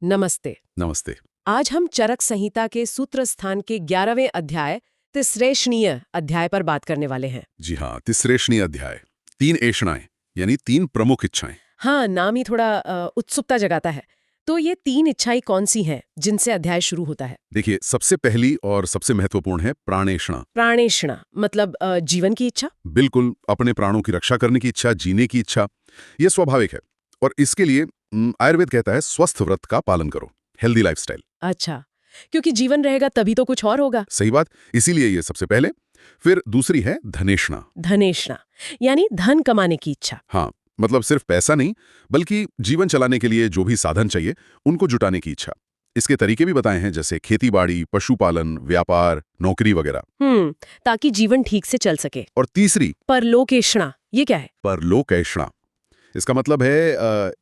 नमस्ते। नमस्ते। आज हम चरक संहिता के सूत्र स्थान के 11वें अध्याय तिस्रेषणीय अध्याय पर बात करने वाले हैं। जी हाँ, तिस्रेषणीय अध्याय। 3 ऐषणाएं यानी 3 प्रमुख इच्छाएं। हाँ, नाम ही थोड़ा उत्सुकता जगाता है। तो ये 3 इच्छाएं कौन सी हैं जिनसे अध्याय शुरू होता है? देखिए, सबसे पहली और सबसे महत्वपूर्ण है प्राणेषणा। प्राणेषणा मतलब जीवन की इच्छा। बिल्कुल, अपने प्राणों की रक्षा करने की इच्छा, जीने की इच्छा। ये स्वाभाविक है और इसके लिए आयुर्वेद कहता है स्वस्थ व्रत का पालन करो, हेल्दी लाइफस्टाइल। अच्छा, क्योंकि जीवन रहेगा तभी तो कुछ और होगा। सही बात, इसीलिए ये सबसे पहले। फिर दूसरी है धनेषणा। धनेषणा यानी धन कमाने की इच्छा। हाँ, मतलब सिर्फ पैसा नहीं, बल्कि जीवन चलाने के लिए जो भी साधन चाहिए, उनको जुटाने की इच्छा। इसके तरीके भी बताए हैं, जैसे खेती-बाड़ी, पशुपालन, व्यापार, नौकरी वगैरह। ताकि जीवन ठीक से चल सके। और तीसरी परलोकेषणा, ये क्या है? परलोकैषणा। इसका मतलब है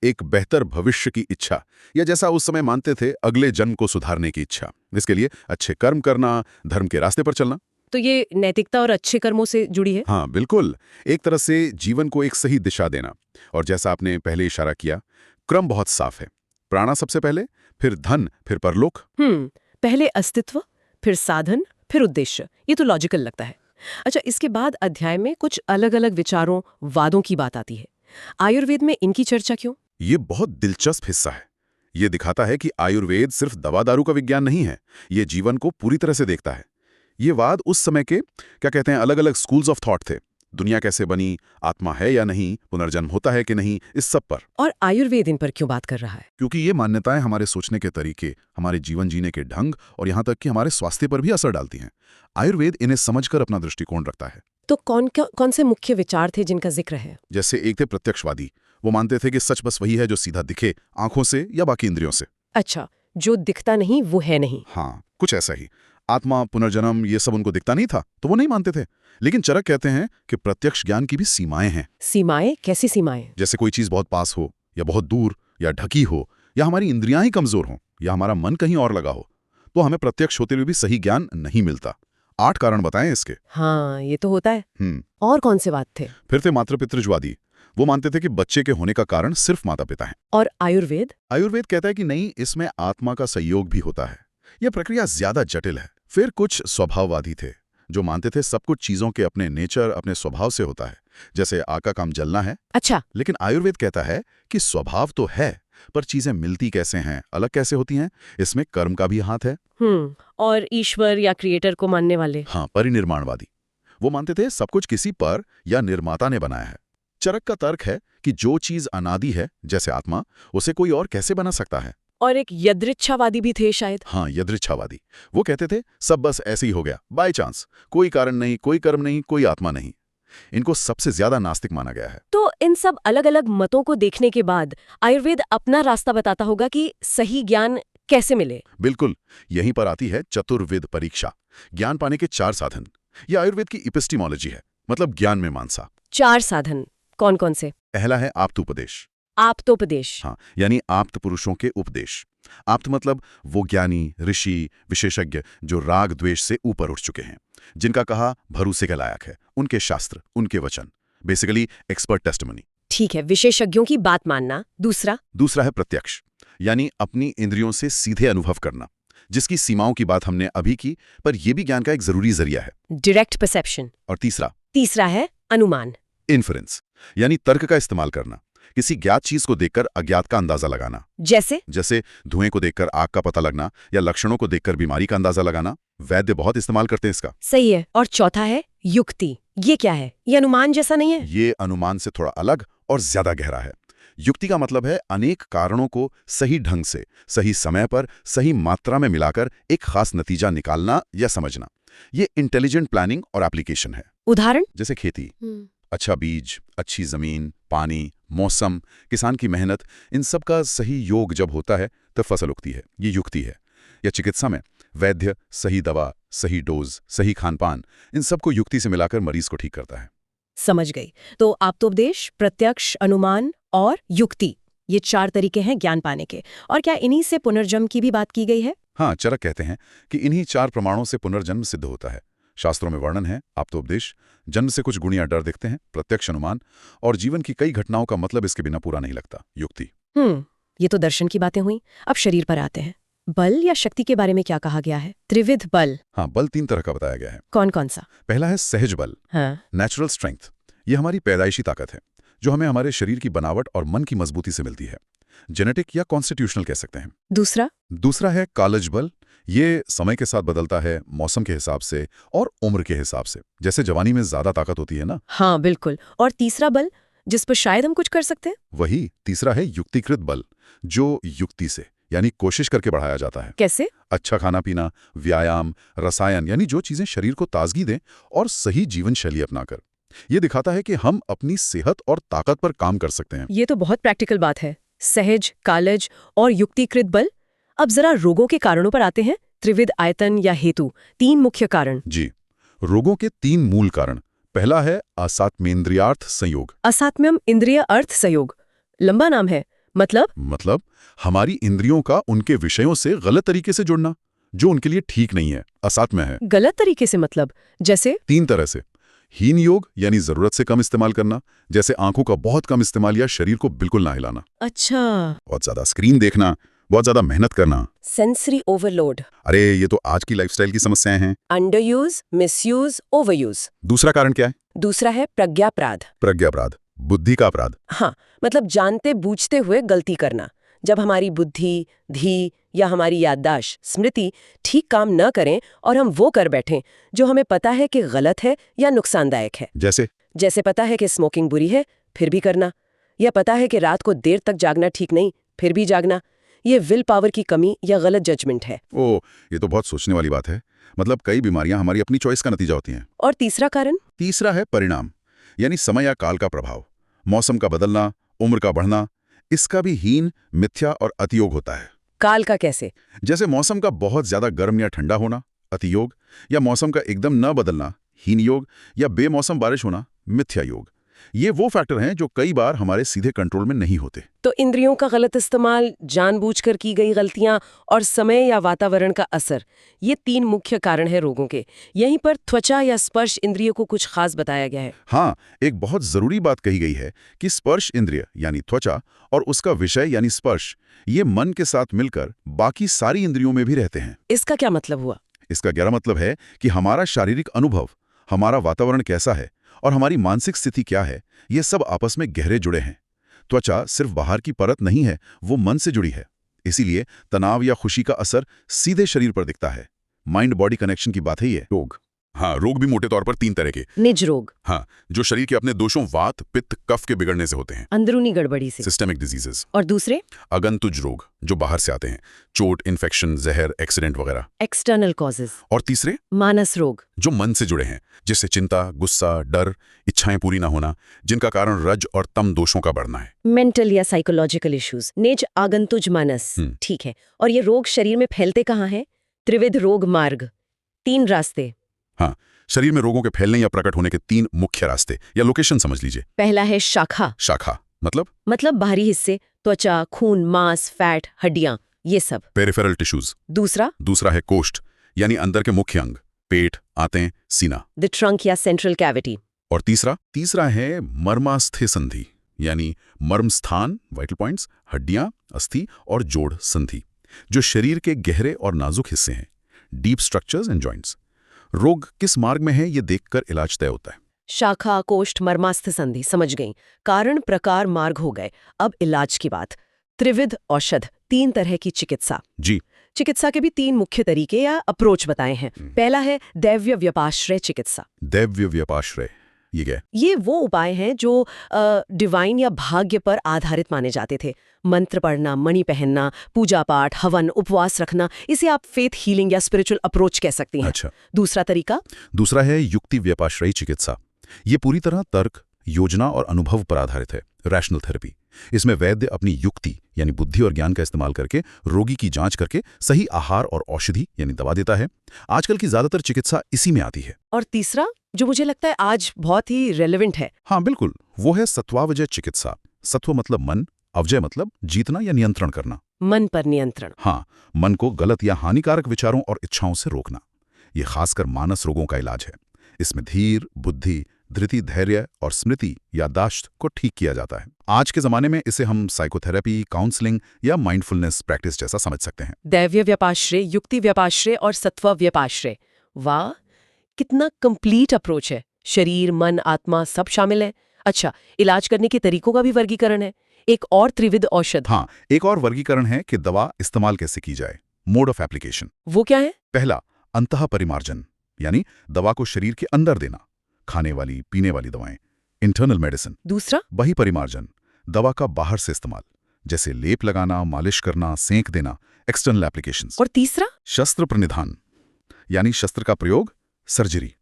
एक बेहतर भविष्य की इच्छा, या जैसा उस समय मानते थे, अगले जन्म को सुधारने की इच्छा। इसके लिए अच्छे कर्म करना, धर्म के रास्ते पर चलना। तो ये नैतिकता और अच्छे कर्मों से जुड़ी है। हाँ, बिल्कुल। एक तरह से जीवन को एक सही दिशा देना। और जैसा आपने पहले इशारा किया, क्रम बहुत साफ है। प्राणा सबसे पहले, फिर धन, फिर परलोक। पहले अस्तित्व, फिर साधन, फिर उद्देश्य। ये तो लॉजिकल लगता है। अच्छा, इसके बाद अध्याय में कुछ अलग-अलग विचारों, वादों की बात आती है। आयुर्वेद में इनकी चर्चा क्यों? ये बहुत दिलचस्प हिस्सा है। ये दिखाता है कि आयुर्वेद सिर्फ दवा दारू का विज्ञान नहीं है, ये जीवन को पूरी तरह से देखता है। ये वाद उस समय के, क्या कहते हैं, अलग अलग स्कूल्स ऑफ थॉट थे। दुनिया कैसे बनी, आत्मा है या नहीं, पुनर्जन्म होता है कि नहीं, इस सब पर। और आयुर्वेद इन पर क्यों बात कर रहा है? क्योंकि ये मान्यताएं हमारे सोचने के तरीके, हमारे जीवन जीने के ढंग और यहाँ तक कि हमारे स्वास्थ्य पर भी असर डालती हैं। आयुर्वेद इन्हें समझकर अपना दृष्टिकोण रखता है। तो कौन से मुख्य विचार थे जिनका जिक्र है? जैसे एक थे प्रत्यक्षवादी। वो मानते थे कि सच बस वही है जो सीधा दिखे, आंखों से या बाकी इंद्रियों से। अच्छा, जो दिखता नहीं वो है नहीं। हाँ, कुछ ऐसा ही। आत्मा, पुनर्जन्म, ये सब उनको दिखता नहीं था, तो वो नहीं मानते थे। लेकिन चरक कहते हैं कि प्रत्यक्ष ज्ञान की भी सीमाएं हैं। सीमाएं? कैसी सीमाएं? जैसे कोई चीज बहुत पास हो, या बहुत दूर, या ढकी हो, या हमारी इंद्रियां ही कमजोर हों, या हमारा मन कहीं और लगा हो, तो हमें प्रत्यक्ष होते हुए भी सही ज्ञान नहीं मिलता। 8 कारण बताएं इसके। हाँ, ये तो होता है। और कौन से बात थे? फिर थे मातृपितृज्वादी। वो मानते थे कि बच्चे के होने का कारण सिर्फ माता पिता हैं। और आयुर्वेद? आयुर्वेद कहता है कि नहीं, इसमें आत्मा का सहयोग भी होता है। यह प्रक्रिया ज्यादा जटिल है। फिर कुछ स्वभाववादी थे, जो मानते थे सब कुछ चीजों के अपने नेचर, अपने स्वभाव से होता है। जैसे आग का काम जलना है। अच्छा। लेकिन आयुर्वेद कहता है कि स्वभाव तो है, पर चीजें मिलती कैसे हैं, अलग कैसे होती हैं, इसमें कर्म का भी हाथ है। और ईश्वर या क्रिएटर को मानने वाले? हाँ, परिनिर्माणवादी। वो मानते थे सब कुछ किसी पर या निर्माता ने बनाया है। चरक का तर्क है कि जो चीज अनादि है, जैसे आत्मा, उसे कोई और कैसे बना सकता है। और एक यदृच्छावादी भी थे शायद। हाँ, यदृच्छावादी। वो कहते थे सब बस ऐसे ही हो गया, बाय चांस, कोई कारण नहीं, कोई कर्म नहीं, कोई आत्मा नहीं। इनको सबसे ज्यादा नास्तिक माना गया है। तो इन सब अलग अलग मतों को देखने के बाद आयुर्वेद अपना रास्ता बताता होगा कि सही ज्ञान कैसे मिले। बिल्कुल, यहीं पर आती है चतुर्विद परीक्षा, ज्ञान पाने के 4 साधन। यह आयुर्वेद की इपिस्टिमोलॉजी है, मतलब ज्ञान में मानसा। 4 साधन कौन कौन से? पहला है आप्तोपदेश। आप्तोपदेश? हाँ, यानी आप्त पुरुषों के उपदेश। आप्त मतलब वो ज्ञानी, ऋषि, विशेषज्ञ जो राग द्वेष से ऊपर उठ चुके हैं, जिनका कहा भरोसे के लायक है, उनके शास्त्र, उनके वचन, बेसिकली एक्सपर्ट टेस्टिमनी। ठीक है, विशेषज्ञों की बात मानना। दूसरा है प्रत्यक्ष, यानी अपनी इंद्रियों से सीधे अनुभव करना, जिसकी सीमाओं की बात हमने अभी की, पर यह भी ज्ञान का एक जरूरी जरिया है। Direct perception. और तीसरा है अनुमान, इन्फरेंस, यानी तर्क का इस्तेमाल करना, किसी ज्ञात चीज को देखकर अज्ञात का अंदाजा लगाना। जैसे धुएं को देखकर आग का पता लगना, या लक्षणों को देखकर बीमारी का अंदाजा लगाना। वैद्य बहुत इस्तेमाल करते हैं इसका। सही है। और चौथा है युक्ति। ये क्या है? ये अनुमान जैसा नहीं है? ये अनुमान से थोड़ा अलग और ज्यादा गहरा है। युक्ति का मतलब है अनेक कारणों को सही ढंग से, सही समय पर, सही मात्रा में मिलाकर एक खास नतीजा निकालना या समझना। ये इंटेलिजेंट प्लानिंग और एप्लीकेशन है। उदाहरण? जैसे खेती, अच्छा बीज, अच्छी जमीन, पानी, मौसम, किसान की मेहनत, इन सब का सही योग जब होता है तब फसल उगती है। ये युक्ति है। या चिकित्सा में वैद्य सही दवा, सही डोज, सही खानपान, इन सबको युक्ति से मिलाकर मरीज को ठीक करता है। समझ गई। तो आप्तोपदेश, प्रत्यक्ष, अनुमान और युक्ति, ये 4 तरीके हैं ज्ञान पाने के। और क्या इन्हीं से पुनर्जन्म की भी बात की गई है? हाँ, चरक कहते हैं कि इन्हीं 4 प्रमाणों से पुनर्जन्म सिद्ध होता है। शास्त्रों में वर्णन है आप्तोपदेश, जन्म से कुछ गुणियां डर दिखते हैं, प्रत्यक्ष अनुमान, और जीवन की कई घटनाओं का मतलब इसके बिना पूरा नहीं लगता, युक्ति। ये तो दर्शन की बातें हुई। अब शरीर पर आते हैं। बल या शक्ति के बारे में क्या कहा गया है? त्रिविध बल। हाँ, बल 3 तरह का बताया गया है। कौन कौन सा? पहला है सहज बल, हाँ। Natural strength. ये हमारी पैदाइशी ताकत है जो हमें हमारे शरीर की बनावट और मन की मजबूती से मिलती है। जेनेटिक या कॉन्स्टिट्यूशनल कह सकते हैं। दूसरा है कालज बल। ये समय के साथ बदलता है, मौसम के हिसाब से और उम्र के हिसाब से। जैसे जवानी में ज्यादा ताकत होती है ना। हाँ बिल्कुल। और तीसरा बल जिस पर शायद हम कुछ कर सकते हैं? वही तीसरा है युक्तिकृत बल, जो युक्ति से यानी कोशिश करके बढ़ाया जाता है। कैसे? अच्छा खाना पीना, व्यायाम, रसायन यानी जो चीजें शरीर को ताजगी दें और सही जीवन शैली अपनाकर। ये दिखाता है कि हम अपनी सेहत और ताकत पर काम कर सकते हैं। ये तो बहुत प्रैक्टिकल बात है। सहज, कालज और युक्तिकृत बल। अब जरा रोगों के कारणों पर आते हैं। त्रिविध आयतन या हेतु, 3 मुख्य कारण। जी, रोगों के 3 मूल कारण। पहला है असात्मेन्द्रियार्थ संयोग। असात्म्यम इंद्रिय अर्थ संयोग, लंबा नाम है। मतलब हमारी इंद्रियों का उनके विषयों से गलत तरीके से जुड़ना, जो उनके लिए ठीक नहीं है, असात्म्य है। गलत तरीके से मतलब? जैसे? 3 तरह से। हीन योग यानी जरूरत से कम इस्तेमाल करना, जैसे आंखों का बहुत कम इस्तेमाल या शरीर को बिल्कुल ना हिलाना। अच्छा। बहुत ज्यादा स्क्रीन देखना, बहुत ज्यादा मेहनत करना। Sensory overload. अरे ये तो आज की लाइफस्टाइल की समस्याएं हैं। अंडरयूज, मिसयूज, ओवरयूज। दूसरा कारण क्या है? दूसरा है प्रज्ञापराध। प्रज्ञापराध, बुद्धि का अपराध। हाँ, मतलब जानते बूझते हुए गलती करना। जब हमारी बुद्धि, धी या हमारी याददाश्त, स्मृति ठीक काम न करें और हम वो कर बैठें जो हमें पता है कि गलत है या नुकसानदायक है। जैसे पता है कि स्मोकिंग बुरी है, फिर भी करना। या पता है कि रात को देर तक जागना ठीक नहीं, फिर भी जागना। ये विल पावर की कमी या गलत जजमेंट है। ओह, ये तो बहुत सोचने वाली बात है। मतलब कई बीमारियां हमारी अपनी चॉइस का नतीजा होती हैं। और तीसरा कारण? तीसरा है परिणाम, यानी समय या काल का प्रभाव। मौसम का बदलना, उम्र का बढ़ना, इसका भी हीन, मिथ्या और अतियोग होता है। काल का कैसे? जैसे मौसम का बहुत ज्यादा गर्म या ठंडा होना, अतियोग, या मौसम का एकदम न बदलना, हीन योग, या बेमौसम बारिश होना, मिथ्या योग। ये वो फैक्टर हैं जो कई बार हमारे सीधे कंट्रोल में नहीं होते। तो इंद्रियों का गलत इस्तेमाल, जानबूझकर की गई गलतियां और समय या वातावरण का असर, ये 3 मुख्य कारण हैं रोगों के। यहीं पर त्वचा या स्पर्श इंद्रियों को कुछ खास बताया गया है। हाँ, एक बहुत जरूरी बात कही गई है कि स्पर्श इंद्रिय यानी त्वचा और उसका विषय यानी स्पर्श, ये मन के साथ मिलकर बाकी सारी इंद्रियों में भी रहते हैं। इसका क्या मतलब हुआ? इसका गहरा मतलब है कि हमारा शारीरिक अनुभव, हमारा वातावरण कैसा है और हमारी मानसिक स्थिति क्या है, ये सब आपस में गहरे जुड़े हैं। त्वचा सिर्फ बाहर की परत नहीं है, वो मन से जुड़ी है। इसीलिए तनाव या खुशी का असर सीधे शरीर पर दिखता है। माइंड बॉडी कनेक्शन की बात है ये। रोग, हाँ, रोग भी मोटे तौर पर 3 तरह के। निज रोग। हाँ, जो शरीर के अपने दोषों, वात, पित्त, कफ के बिगड़ने से होते हैं। अंदरूनी गड़बड़ी से। Systemic diseases. और दूसरे? अगंतुज रोग, जो बाहर से आते हैं, चोट, इन्फेक्शन, जहर, एक्सीडेंट वगैरह। External causes. और तीसरे? मानस रोग, जो मन से जुड़े हैं, जिससे चिंता, गुस्सा, डर, इच्छाएं पूरी ना होना, जिनका कारण रज और तम दोषों का बढ़ना है। मेंटल या साइकोलॉजिकल इश्यूज। नेज आगंतुज मानस, ठीक है। और ये रोग शरीर में फैलते कहाँ हैं? त्रिविध रोग मार्ग, 3 रास्ते। हाँ, शरीर में रोगों के फैलने या प्रकट होने के 3 मुख्य रास्ते या लोकेशन समझ लीजिए। पहला है शाखा। शाखा मतलब बाहरी हिस्से, त्वचा, खून, मांस, फैट, हड्डियां, ये सब। Peripheral tissues. दूसरा है कोष्ठ, यानी अंदर के मुख्य अंग, पेट, आंतें, सीना। द ट्रंक या सेंट्रल कैविटी। और तीसरा है मर्मास्थि संधि, यानी मर्म स्थान, वाइटल पॉइंट्स, हड्डियां, अस्थि और जोड़ संधि, जो शरीर के गहरे और नाजुक हिस्से हैं, डीप स्ट्रक्चर्स एंड जॉइंट्स। रोग किस मार्ग में है, ये देखकर इलाज तय होता है। शाखा, कोष्ठ, मर्मास्थ संधि, समझ गई। कारण, प्रकार, मार्ग हो गए। अब इलाज की बात। त्रिविध औषध, 3 तरह की चिकित्सा। जी। चिकित्सा के भी 3 मुख्य तरीके या अप्रोच बताए हैं। पहला है दैव्य व्यपाश्रय चिकित्सा। दैव्य व्यपाश्रय, ये क्या है? ये वो उपाय हैं जो डिवाइन या भाग्य पर आधारित माने जाते थे। मंत्र पढ़ना, मणि पहनना, पूजा पाठ, हवन, उपवास रखना, इसे आप फेथ हीलिंग या स्पिरिचुअल अप्रोच कह सकती हैं। अच्छा। दूसरा है युक्ति व्यपाश्रयी चिकित्सा। ये पूरी तरह तर्क, योजना और अनुभव पर आधारित है, रैशनल थेरेपी। इसमें वैद्य अपनी युक्ति यानी बुद्धि और ज्ञान का इस्तेमाल करके रोगी की जांच करके सही आहार और औषधि यानी दवा देता है। आजकल की ज्यादातर चिकित्सा इसी में आती है। और तीसरा, जो मुझे लगता है आज बहुत ही रेलेवेंट है। हाँ बिल्कुल, वो है सत्वावजय चिकित्सा। सत्व मतलब मन, अवजय मतलब जीतना या नियंत्रण करना। मन पर नियंत्रण। हाँ, मन को गलत या हानिकारक विचारों और इच्छाओं से रोकना। ये खासकर मानस रोगों का इलाज है। इसमें धीर, बुद्धि, धृति, धैर्य और स्मृति याददाश्त को ठीक किया जाता है। आज के ज़माने में इसे हम साइकोथेरेपी, काउंसलिंग या माइंडफुलनेस प्रैक्टिस जैसा समझ सकते हैं। दैव्य व्यपाश्रय, युक्ति व्यपाश्रय और सत्व व्यपाश्रय। वाह, कितना कंप्लीट अप्रोच है। शरीर, मन, आत्मा सब शामिल है। अच्छा, इलाज करने के तरीकों का भी वर्गीकरण है। एक और त्रिविध औषध। हाँ, एक और वर्गीकरण है कि दवा इस्तेमाल कैसे की जाए, मोड ऑफ एप्लीकेशन। वो क्या है? पहला, अंतः परिमार्जन, यानी दवा को शरीर के अंदर देना, खाने वाली, पीने वाली दवाएं, इंटरनल मेडिसिन। दूसरा? बहिर्परिमार्जन, दवा का बाहर से इस्तेमाल, जैसे लेप लगाना, मालिश करना, सेंक देना, एक्सटर्नल एप्लीकेशंस। और तीसरा? शस्त्र प्रणिधान, यानी शस्त्र का प्रयोग, सर्जरी।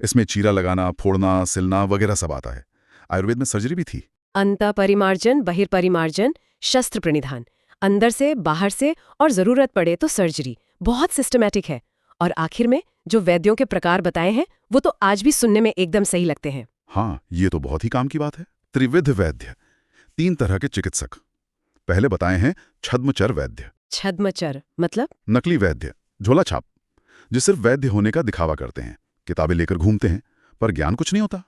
इसमें चीरा लगाना, फोड़ना, सिलना वगैरह सब आता है। आयुर्वेद में सर्जरी भी थी। अंतः परिमार्जन, बहिर्परिमार्जन, शस्त्र प्रणिधान, अंदर से, बाहर से और जरूरत पड़े तो सर्जरी। बहुत सिस्टमैटिक है। और आखिर में जो वैद्यों के प्रकार बताए हैं वो तो आज भी सुनने में एकदम सही लगते हैं। हाँ, ये तो बहुत ही काम की बात है। त्रिविध वैद्य, 3 तरह के चिकित्सक। पहले बताए हैं छद्मचर वैद्य। छद्मचर मतलब? नकली वैद्य, झोला छाप, जो सिर्फ वैद्य होने का दिखावा करते हैं, किताबें लेकर घूमते हैं, पर ज्ञान कुछ नहीं होता।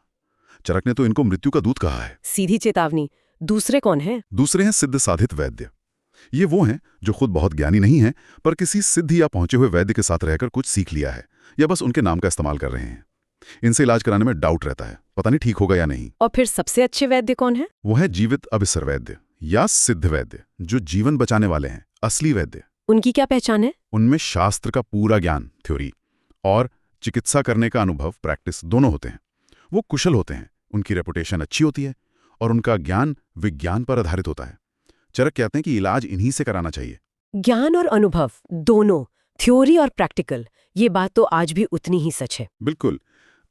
चरक ने तो इनको मृत्यु का दूत कहा है। सीधी चेतावनी। दूसरे कौन हैं? दूसरे हैं सिद्ध साधित वैद्य। ये वो हैं जो खुद बहुत ज्ञानी नहीं हैं, पर किसी सिद्ध या पहुंचे हुए वैद्य के साथ रहकर कुछ सीख लिया है, या बस उनके नाम का इस्तेमाल कर रहे हैं। इनसे इलाज कराने में डाउट रहता है, पता नहीं ठीक होगा या नहीं। और फिर सबसे अच्छे वैद्य कौन है? वो है जीवित अभिसर वैद्य या सिद्ध वैद्य, जो जीवन बचाने वाले हैं, असली वैद्य। उनकी क्या पहचान है? उनमें शास्त्र का पूरा ज्ञान, थ्योरी, और चिकित्सा करने का अनुभव, प्रैक्टिस, दोनों होते हैं। वो कुशल होते हैं, उनकी रेपुटेशन अच्छी होती है, और उनका ज्ञान विज्ञान पर आधारित होता है। चरक कहते हैं कि इलाज इन्हीं से कराना चाहिए। ज्ञान और अनुभव दोनों, थ्योरी और प्रैक्टिकल, ये बात तो आज भी उतनी ही सच है। बिल्कुल।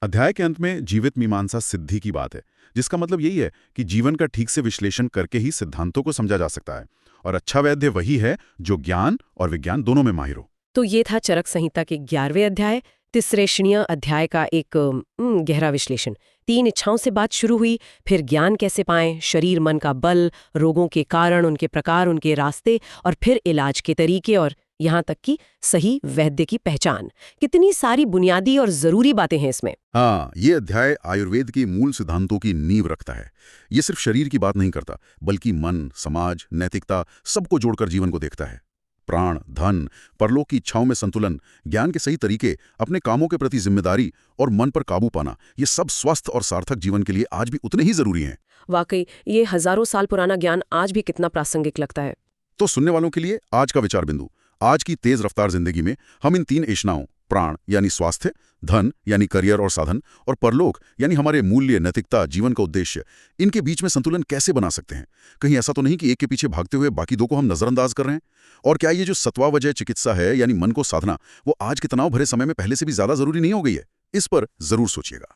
अध्याय के अंत में जीवित मीमांसा सिद्धि की बात है, जिसका मतलब यही है कि जीवन का ठीक से विश्लेषण करके ही सिद्धांतों को समझा जा सकता है। और अच्छा वैद्य वही है जो ज्ञान और विज्ञान दोनों में माहिर हो। तो ये था चरक संहिता के 11वें अध्याय, तिसरेशनीय अध्याय का एक गहरा विश्लेषण। 3 इच्छाओं से बात शुरू हुई, फिर ज्ञान कैसे पाएं, शरीर मन का बल, रोगों के कारण, उनके प्रकार, उनके रास्ते, और फिर इलाज के तरीके, और यहाँ तक कि सही वैद्य की पहचान। कितनी सारी बुनियादी और जरूरी बातें हैं इसमें। हाँ, ये अध्याय आयुर्वेद के मूल सिद्धांतों की नींव रखता है। ये सिर्फ शरीर की बात नहीं करता, बल्कि मन, समाज, नैतिकता सबको जोड़कर जीवन को देखता है। प्राण, धन, परलोक की इच्छाओं में संतुलन, ज्ञान के सही तरीके, अपने कामों के प्रति जिम्मेदारी और मन पर काबू पाना, ये सब स्वस्थ और सार्थक जीवन के लिए आज भी उतने ही जरूरी हैं। वाकई ये हजारों साल पुराना ज्ञान आज भी कितना प्रासंगिक लगता है। तो सुनने वालों के लिए आज का विचार बिंदु, आज की तेज रफ्तार जिंदगी में हम इन 3 एषणाओं, प्राण यानी स्वास्थ्य, धन यानी करियर और साधन, और परलोक यानी हमारे मूल्य, नैतिकता, जीवन का उद्देश्य, इनके बीच में संतुलन कैसे बना सकते हैं। कहीं ऐसा तो नहीं कि एक के पीछे भागते हुए बाकी 2 को हम नजरअंदाज कर रहे हैं। और क्या ये जो सत्वावजय चिकित्सा है, यानी मन को साधना, वो आज के तनाव भरे समय में पहले से भी ज्यादा जरूरी नहीं हो गई है? इस पर जरूर सोचिएगा।